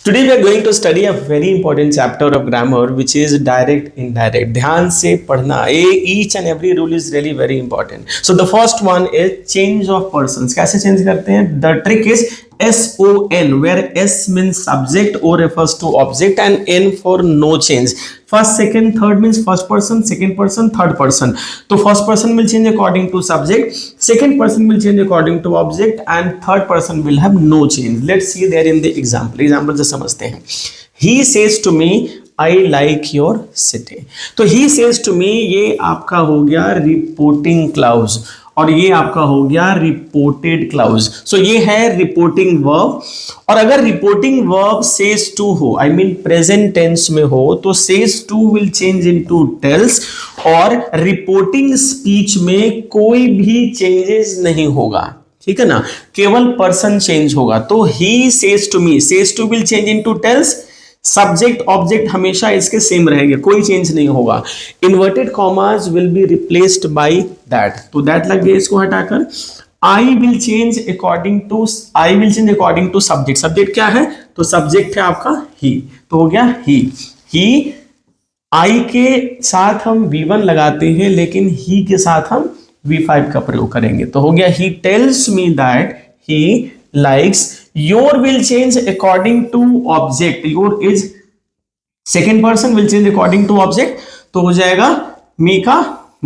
Today we are going to study a very important chapter of grammar which is direct indirect. ध्यान से पढ़ना. Each and every rule is really very important. So the first one is change of persons. कैसे change करते हैं? The trick is SON, where S means subject, O refers to object, and N for no change. First, second, third means first person, second person, third person. So first person will change according to subject, second person will change according to object, and third person will have no change. Let's see there in the example. Example से समझते हैं. He says to me, I like your city. तो he says to me, ये आपका हो गया reporting clause और ये आपका हो गया रिपोर्टेड क्लाउज. सो ये है रिपोर्टिंग वर्ब. और अगर रिपोर्टिंग वर्ब सेज टू हो, आई मीन प्रेजेंट टेंस में हो, तो says to will change into tells. और रिपोर्टिंग स्पीच में कोई भी चेंजेस नहीं होगा, ठीक है ना, केवल पर्सन चेंज होगा. तो he says to me, says to will change into tells. Subject object हमेशा इसके सेम रहेंगे, कोई चेंज नहीं होगा. Inverted commas will be replaced by that. तो दैट लग गया इसको हटाकर. I will change according to, I will change according to subject. Subject क्या है? तो सब्जेक्ट है आपका ही, तो हो गया ही. ही आई के साथ हम V1 लगाते हैं, लेकिन ही के साथ हम V5 का प्रयोग करेंगे. तो हो गया he tells me that he likes. Your will change according to object. Your is second person will change according to object. तो हो जाएगा me का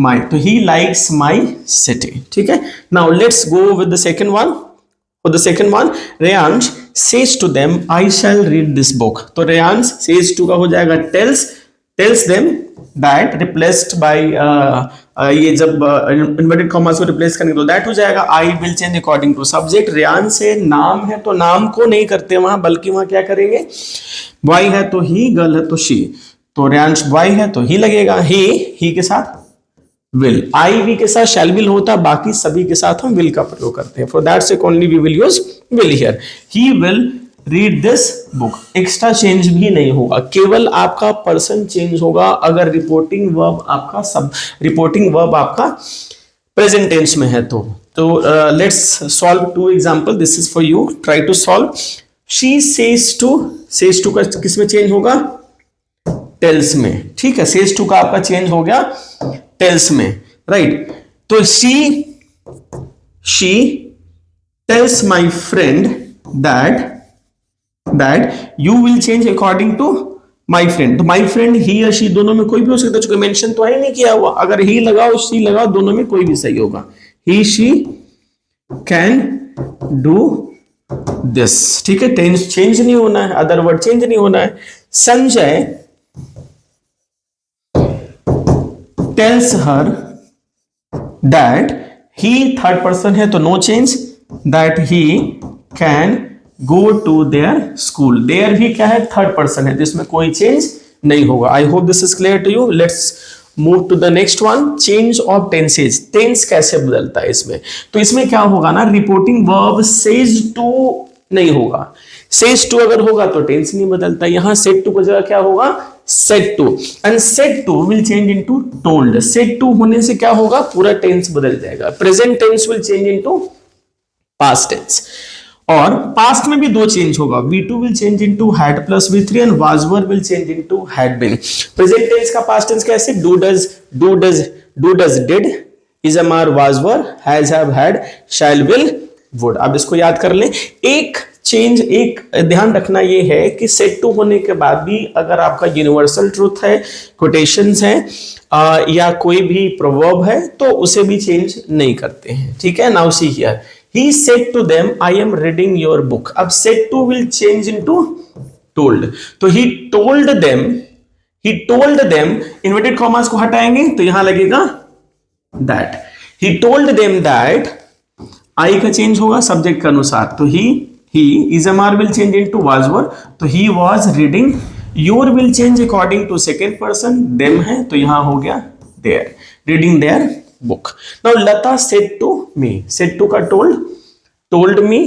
my. तो he likes my city. ठीक है. Now let's go with the second one. For the second one, Reyansh says to them, I shall read this book. तो Reyansh says to का हो जाएगा tells them that replaced by ये जब inverted commas को replace करेंगे तो that हो जाएगा I will change according to subject. Reyan से नाम है तो नाम को नहीं करते वहां, बल्कि वहां क्या करेंगे, बॉय है तो ही, गर्ल है तो शी. तो रेयांश बॉय है तो ही लगेगा. ही के साथ विल. आई वी के साथ शैल विल होता, बाकी सभी के साथ हम विल का प्रयोग करते हैं. For that sake only we will use will here. He will read this book. Extra change भी नहीं होगा, केवल आपका पर्सन चेंज होगा अगर रिपोर्टिंग वर्ब आपका प्रेजेंट टेंस में है. तो let's solve two example. This is for you, try to solve. She says to का किस में चेंज होगा? टेल्स में. ठीक है, सेज टू का आपका चेंज हो गया टेल्स में, राइट. तो she tells my friend that you will change according to my friend. तो my friend he या she दोनों में कोई भी हो सकता है, चूंकि मेंशन तो है नहीं किया हुआ. अगर he लगाओ she लगाओ, दोनों में कोई भी सही होगा. he she can do this. ठीक है, टेंस चेंज नहीं होना है, अदर वर्ड चेंज नहीं होना है. Sanjay tells her that he, third person है तो no change, that he can go to their school. There भी क्या है, थर्ड पर्सन है, जिसमें कोई चेंज नहीं होगा. I hope this is clear to you. Let's move to the next one. Change of tenses. Tense कैसे बदलता है इसमें? तो इसमें क्या होगा ना, रिपोर्टिंग वर्ब सेज टू नहीं होगा. सेज टू अगर होगा तो टेंस नहीं बदलता. यहां सेड टू की जगह क्या होगा, said to. And said to will change into told. Said to होने से क्या होगा, पूरा टेंस बदल जाएगा. Present tense will change into past tense. और पास्ट में भी दो चेंज होगा. V2 will change into had plus V3 and was were will change into had been. Present tense का पास्ट टेंस कैसे, do does did, is am are was were, has have had, shall will would. अब इसको याद कर लें. एक change, एक ध्यान रखना ये है कि सेट टू होने के बाद भी अगर आपका यूनिवर्सल ट्रूथ है, कोटेशंस है या कोई भी प्रोवर्ब है, तो उसे भी चेंज नहीं करते हैं. ठीक है. Now see here, he said to them I am reading your book. अब said to will change into told. तो he told them inverted commas को हटाएंगे तो यहां लगेगा that. he told them that I का चेंज होगा सब्जेक्ट के अनुसार. तो he is am are will change into was were. तो he was reading. your will change according to second person, them है तो यहां हो गया there, reading their book. Now Lata said to me. said to का told me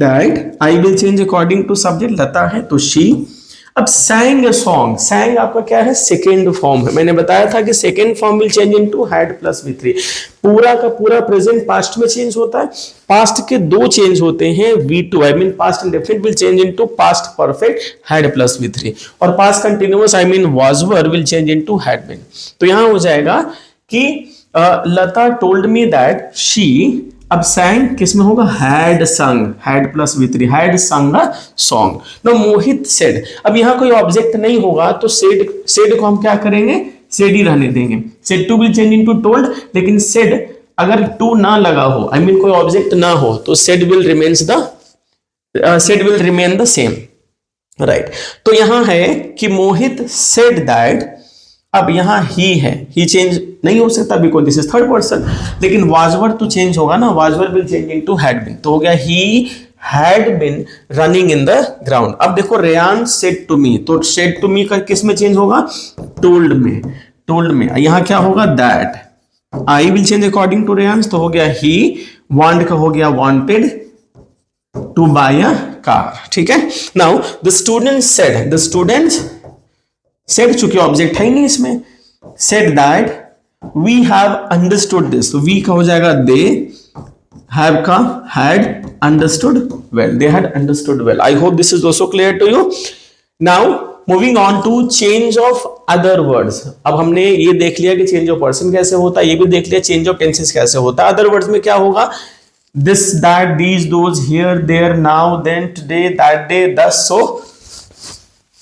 that I will change according to subject. Lata है तो she. अब sang a song, sang आपका क्या है, सेकेंड फॉर्म है। मैंने बताया था कि second form will change into had plus V3। पूरा का पूरा प्रेजेंट पास्ट में चेंज होता है। पास्ट के दो चेंज होते हैं, V2 I mean past indefinite will change into past perfect had plus V3, और past continuous I mean was were will change into had been. तो यहां हो जाएगा कि Lata told me that she, अब sang किस में होगा, हैड संग, had plus V3, had sung a song. No Mohit said, अब यहाँ कोई ऑब्जेक्ट नहीं होगा तो सेड को हम क्या करेंगे, सेड ही रहने देंगे। Said to will change into told, लेकिन सेड अगर टू ना लगा हो आई मीन कोई ऑब्जेक्ट ना हो तो said will remain the same, right. तो यहां है कि मोहित सेड दैट, अब यहां ही है, ही चेंज नहीं हो सकता because this is third person, लेकिन वाजवर तो चेंज होगा ना, was were will change into had been, तो हो गया he had been running in the ground. अब देखो रेयान सेड टू मी, तो सेड टू मी का किस में चेंज होगा, टोल्ड में, टोल्ड में। यहां क्या होगा, that, I will change according to Reyan, तो हो गया ही, वांट का हो गया wanted to buy a car, ठीक है। Now the student said, the student said चूंकि ऑब्जेक्ट है ही नहीं इसमें, said that we have understood this, तो वी का हो जाएगा दे, हैव का had understood well, they had understood well. I hope this is also clear to you. Now moving on to change of other words. अब हमने ये देख लिया कि चेंज ऑफ पर्सन कैसे होता है, ये भी देख लिया चेंज ऑफ टेंसेस कैसे होता है। अदर वर्ड्स में क्या होगा, this that these those here there now then today that day thus, so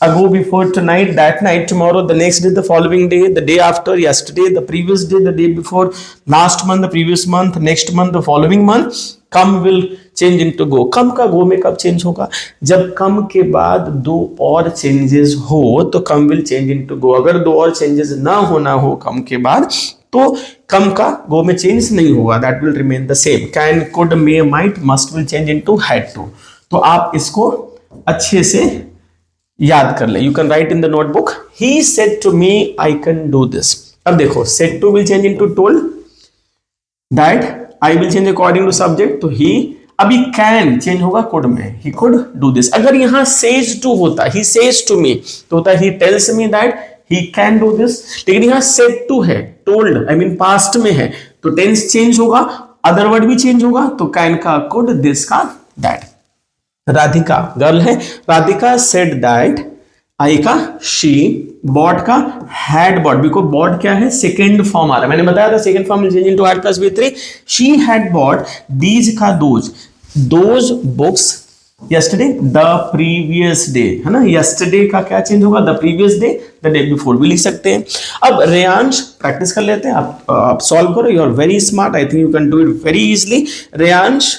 ago, before, tonight, that night, tomorrow, the next day, the following day, the day after, yesterday, the previous day, the day before, last month, the previous month, next month, the following month. come will change into go। come का go में कब change होगा, जब come के बाद दो और changes हो तो come will change into go। अगर दो और changes ना हो come के बाद तो come का go में change नहीं होगा, that will remain the same। can, could, may, might, must will change into had to। तो आप इसको अच्छे से याद कर ले। You can write in the notebook, he said to me I can do this. अब देखो said to will change into told, that I will change according to subject, तो ही, अभी कैन चेंज होगा कुड में, he could do this. अगर यहां says to होता, ही says to me, तो होता he tells me that he can do this, लेकिन यहां सेड टू है, टोल्ड आई मीन पास्ट में है, तो टेंस चेंज होगा, अदर वर्ड भी चेंज होगा, तो कैन का कुड, दिस का दैट। राधिका गर्ल है, राधिका सेड दैट, आई का शी, बॉट का हैड बॉट, बिकॉज बॉट क्या है, सेकेंड फॉर्म आ रहा है, मैंने बताया था second form will change into had plus V3। She had bought these का those books yesterday the previous day, है ना, yesterday का क्या चेंज होगा, the previous day, the day before भी लिख सकते हैं। अब रेयांश प्रैक्टिस कर लेते हैं, आप सॉल्व करो, you are very smart, I think you can do it very easily. Reyansh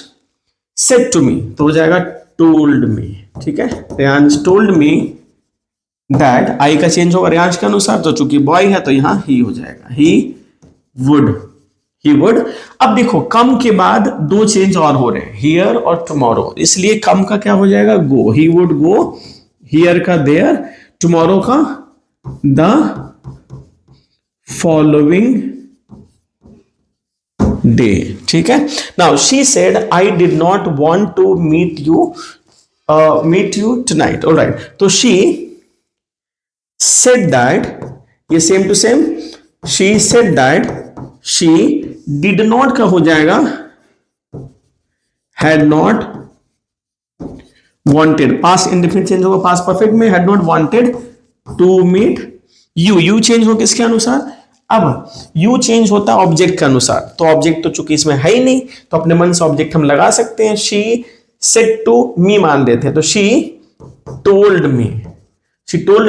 said to me, तो हो जाएगा टोल्ड मी, ठीक है। Reyansh told me that, I का चेंज होगा रेयांश के अनुसार, तो चूंकि बॉय है तो यहां ही हो जाएगा, ही वुड। अब देखो कम के बाद दो चेंज और हो रहे हैं, हियर और टुमारो, इसलिए कम का क्या हो जाएगा, go, he would go, here का देयर, टुमारो का द फॉलोइंग डे, ठीक है। Now she said I did not want to meet you tonight, alright, तो शी सेड दैट, ये same to same, she said that she did not का हो जाएगा had not wanted, past indefinite change होगा past perfect में, had not wanted to meet you change होगा किसके अनुसार, अब यू चेंज होता है ऑब्जेक्ट के अनुसार, तो ऑब्जेक्ट तो चूंकि इसमें है ही नहीं तो अपने मन से ऑब्जेक्ट हम लगा सकते हैं, शी सेड टू मी मान लेते हैं, तो she told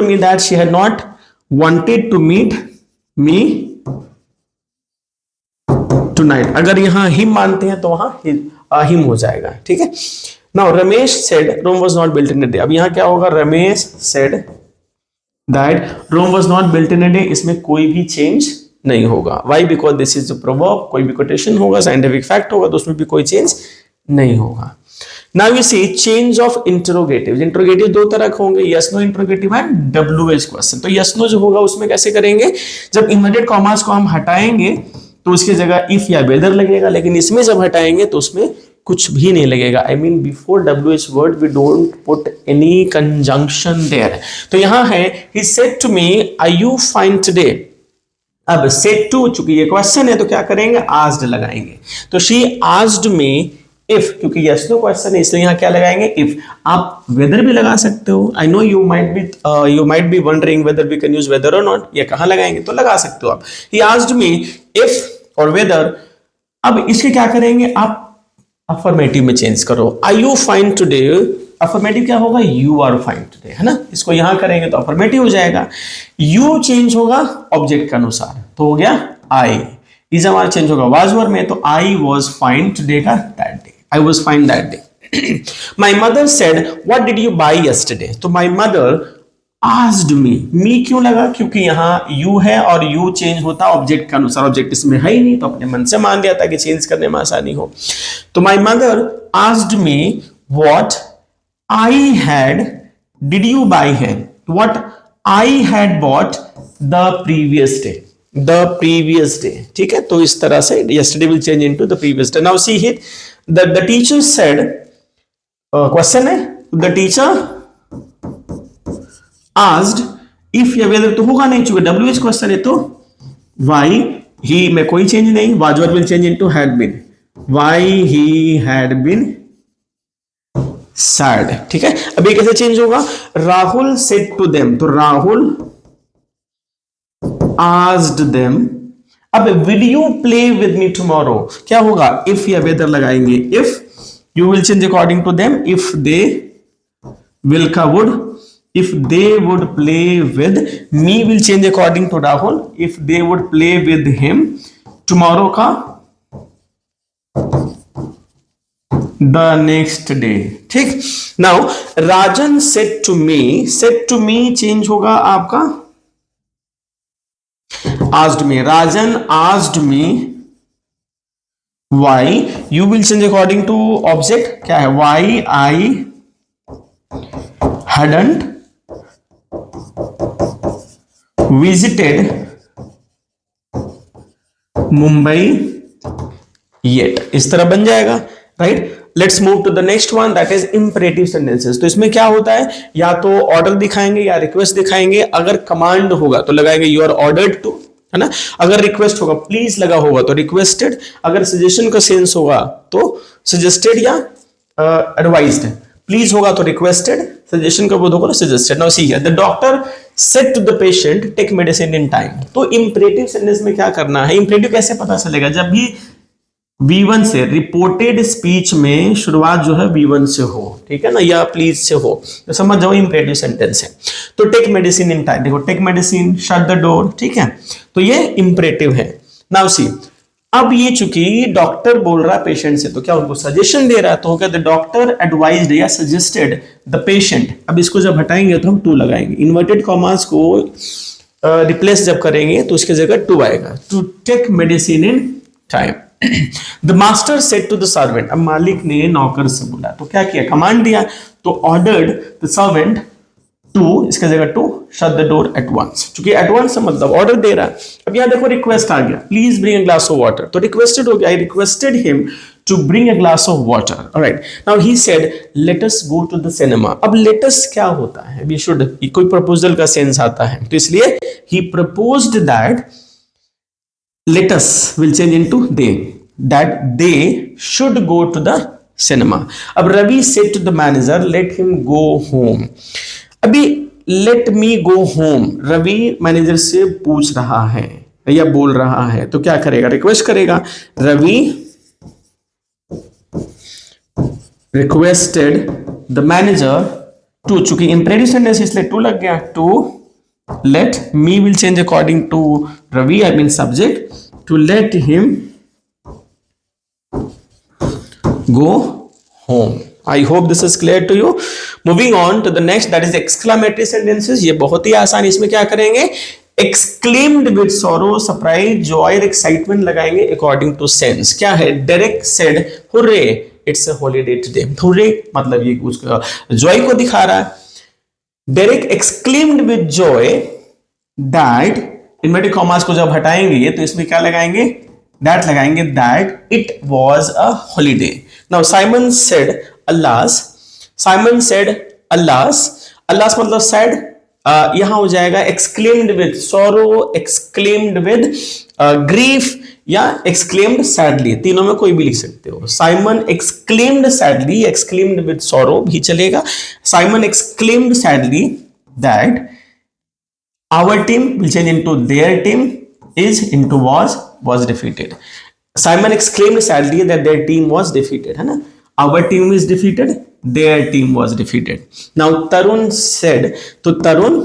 me that she had not wanted to meet me tonight. अगर यहां हिम मानते हैं तो वहां हिम हो जाएगा, ठीक है। Now Ramesh said Rome was not built in a day, अब यहां क्या होगा, Ramesh said that Rome was not built in a day, इसमें कोई भी चेंज नहीं होगा, why, because this is a proverb, कोई भी कोटेशन होगा, साइंटिफिक फैक्ट होगा, तो उसमें भी कोई चेंज नहीं होगा। Now we see change of interrogative. Interrogative दो तरह के होंगे, yes no interrogative and WH question. तो यस नो जो होगा उसमें कैसे करेंगे, जब इन्वर्टेड कॉमास को हम हटाएंगे तो उसकी जगह इफ या वेदर लगेगा, लेकिन इसमें जब हटाएंगे तो उसमें कुछ भी नहीं लगेगा. I mean before WH word we don't put any conjunction there. तो यहाँ है he said to me are you fine today. अब said to चूंकि ये क्वेश्चन है तो क्या करेंगे, asked लगाएंगे. तो she asked me if, क्योंकि yes no क्वेश्चन है इसलिए यहाँ क्या लगाएंगे, if. आप weather भी लगा सकते हो. I know you might be wondering whether we can use weather or not. ये कहाँ लगाएंगे, तो लगा सकते हो आप. He asked me if और whether. अब इसके क्या करेंगे आप, अफर्मेटिव में चेंज करो. Are you fine today. Affirmative क्या होगा, you are fine today, है ना. इसको यहां करेंगे तो अफर्मेटिव हो जाएगा. you चेंज होगा ऑब्जेक्ट के अनुसार, तो हो गया I. इज हमारा चेंज होगा was were में, तो I was fine today का that day. I was fine that day. My mother said what did you buy yesterday. तो my mother asked me. me क्यों लगा, क्योंकि यहाँ you है और you चेंज होता ऑब्जेक्ट के अनुसार. ऑब्जेक्ट इसमें है ही नहीं तो अपने मन से मान लिया था कि चेंज करने में आसानी हो. तो my mother asked me what I had. did you buy है what I had bought the previous day. the previous day. ठीक है, तो इस तरह से yesterday will change into the previous day. Now see here the teacher said, question है, the teacher asked if या whether तो होगा नहीं, चूंकि WH क्वेश्चन है तो why he में कोई चेंज नहीं. was were will change into had been. why he had been sad. ठीक है, अभी कैसे चेंज होगा, राहुल said to them. तो राहुल asked them. अब will you play with me tomorrow क्या होगा, if या whether लगाएंगे. if you will change according to them. if they will का would. if they would play with me will change according to Rahul. if they would play with him tomorrow का the next day. ठीक. now Rajan said to me. said to me change होगा आपका asked me. Rajan asked me why. you will change according to object क्या है, why I hadn't visited Mumbai yet. इस तरह बन जाएगा, right. Let's move to the next one, that is imperative sentences. तो इसमें क्या होता है, या तो ऑर्डर दिखाएंगे या रिक्वेस्ट दिखाएंगे. अगर कमांड होगा तो लगाएंगे यू आर ऑर्डर्ड टू, है ना. अगर रिक्वेस्ट होगा, प्लीज लगा होगा तो रिक्वेस्टेड. अगर सजेशन का सेंस होगा तो सजेस्टेड या एडवाइज्ड. प्लीज होगा तो रिक्वेस्टेड, सजेशन का बोध होगा तो suggested. Now see here the doctor said to the patient take medicine in time. तो इंपरेटिव सेंटेंस में क्या करना है, इंपरेटिव कैसे पता चलेगा, जब भी V1 से, रिपोर्टेड स्पीच में शुरुआत जो है V1 से हो, ठीक है ना, या प्लीज से हो, तो समझ जाओ इंपरेटिव सेंटेंस है. तो टेक मेडिसिन इन टाइम, देखो take medicine, shut the door, ठीक है, तो ये इंपरेटिव है. नाउ सी, अब ये चूंकि डॉक्टर बोल रहा है पेशेंट से, तो क्या उनको सजेशन दे रहा है, तो हो गया द डॉक्टर एडवाइज्ड या सजेस्टेड द पेशेंट. अब इसको जब हटाएंगे तो हम टू लगाएंगे. इन्वर्टेड कॉमास को रिप्लेस जब करेंगे तो उसकी जगह टू आएगा. To take medicine in time. The master said to the servant. अब मालिक ने नौकर से बोला, तो क्या किया, कमांड दिया, तो ऑर्डर्ड द सर्वेंट टू, इसका जगह to shut the door at once. क्योंकि एट वंस से मतलब ऑर्डर दे रहा है. अब यहां देखो रिक्वेस्ट आ गया, please bring a glass of water, तो रिक्वेस्टेड हो गया, I requested him to bring a glass of water. Alright, now he said let us go to the cinema. अब लेट अस क्या होता है, वी शुड, कोई प्रपोजल का sense आता है, तो इसलिए he proposed that let us will change into they, that they should go to the cinema. अब Ravi said to the manager let him go home. अभी let me go home, Ravi manager से पूछ रहा है या बोल रहा है, तो क्या करेगा, रिक्वेस्ट करेगा. Ravi requested the manager to, चूंकि इंपरेटिव सेंटेंस इसलिए टू लग गया, to let me will change according to Ravi, I mean subject, to let him go home. I hope this is clear to you. Moving on to the next, that is exclamatory sentences. ये बहुत ही आसान. इसमें क्या करेंगे, exclaimed with sorrow, surprise, joy, excitement लगाएंगे according to sense. क्या है, Derek said hooray it's a holiday today. hooray मतलब ये उसका joy को दिखा रहा है. Derek exclaimed with joy that, inverted commas को जब हटाएंगे तो इसमें क्या लगाएंगे, that लगाएंगे, that it was a holiday. Now Simon said alas, Simon said alas, alas मतलब सैड, यहां हो जाएगा exclaimed with sorrow, exclaimed with grief या एक्सक्लेम्ड सैडली, तीनों में कोई भी लिख सकते हो। Simon exclaimed sadly, exclaimed with sorrow भी चलेगा। Simon exclaimed sadly that our team will change into their team is into was defeated. Simon exclaimed sadly that their team was defeated, है ना? Our team is defeated, their team was defeated. Now Tarun said, तो Tarun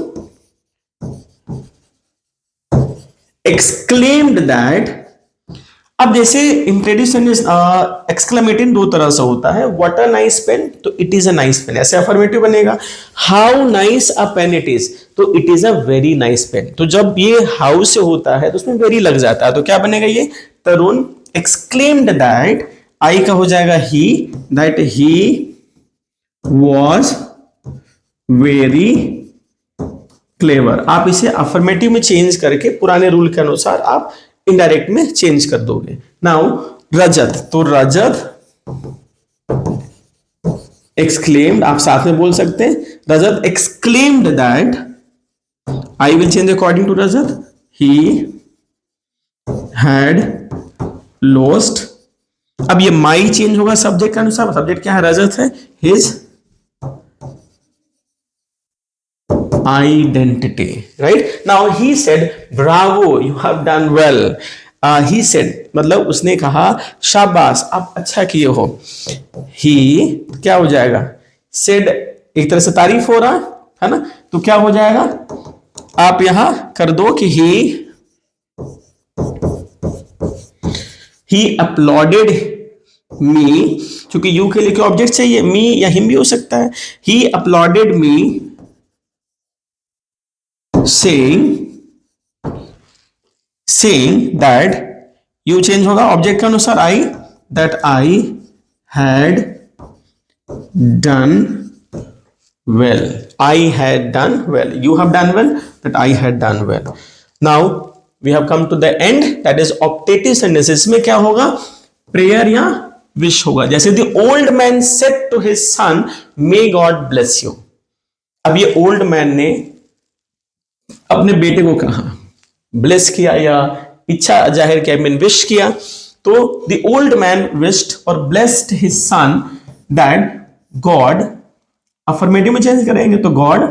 exclaimed that, अब जैसे इंप्रेडिशन exclamative दो तरह से होता है, व्हाट अ नाइस पेन, तो it is a nice pen, ऐसे अफर्मेटिव बनेगा। How nice a pen it is, तो it is a very nice pen. तो जब ये हाउ से होता है तो उसमें वेरी लग जाता है, तो क्या बनेगा ये, तरुण एक्सक्लेम्ड दैट, आई का हो जाएगा ही, that he was very clever. आप इसे अफर्मेटिव में चेंज करके पुराने रूल के अनुसार आप इनडायरेक्ट में चेंज कर दोगे। नाउ रजत, तो रजत एक्सक्लेम्ड, आप साथ में बोल सकते हैं, Rajat exclaimed that, I will change according to Rajat, he had lost, अब ये माई चेंज होगा सब्जेक्ट के अनुसार, सब्जेक्ट क्या है, रजत है, his identity, right? Now he said bravo, you have done well. He said मतलब उसने कहा शाबाश आप अच्छा किए हो। he क्या हो जाएगा, said एक तरह से तारीफ हो रहा है ना, तो क्या हो जाएगा, आप यहां कर दो कि he applauded me, क्योंकि you के लिए क्या ऑब्जेक्ट चाहिए, me या him भी हो सकता है। he applauded me saying that, you change होगा ऑब्जेक्ट के अनुसार, आई, that I had done well, I had done well, you have done well, that I had done well. Now we have come to the end, that is optative sentences में क्या होगा, prayer या wish होगा, जैसे the old man said to his son may God bless you। अब ये old man ने अपने बेटे को कहा, ब्लेस किया या इच्छा जाहिर किया, मीन विश किया, तो द ओल्ड मैन विश्ड और blessed his son that God, affirmative में चेंज करेंगे तो God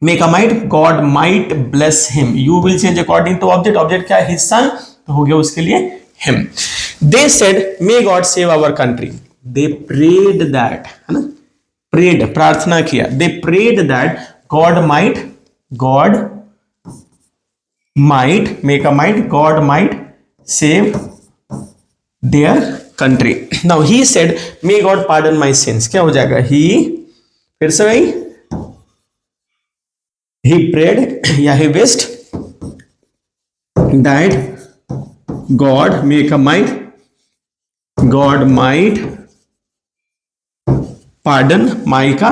make a might, God might bless him, you will change according to object, object क्या है, हिज सन, तो हो गया उसके लिए him. They said may God save our country, they prayed that, है ना, प्रेड प्रार्थना किया, they prayed that God might make a might, God might save their country. Now he said may God pardon my sins, क्या हो जाएगा, he, फिर से वही, he prayed या he wished that God make a might, God might pardon my का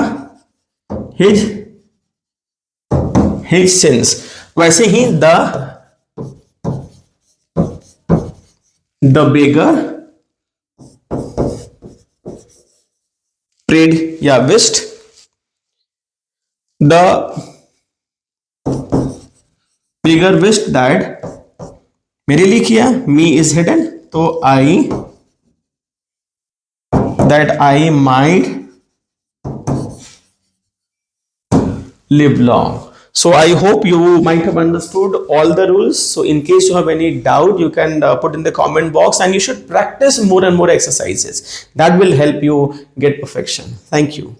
his sins। वैसे ही the beggar prayed या wished, the beggar wished that, मेरे लिए किया, me is hidden, तो that I might live long। So I hope you might have understood all the rules. So in case you have any doubt, you can put in the comment box, and you should practice more and more exercises. That will help you get perfection. Thank you.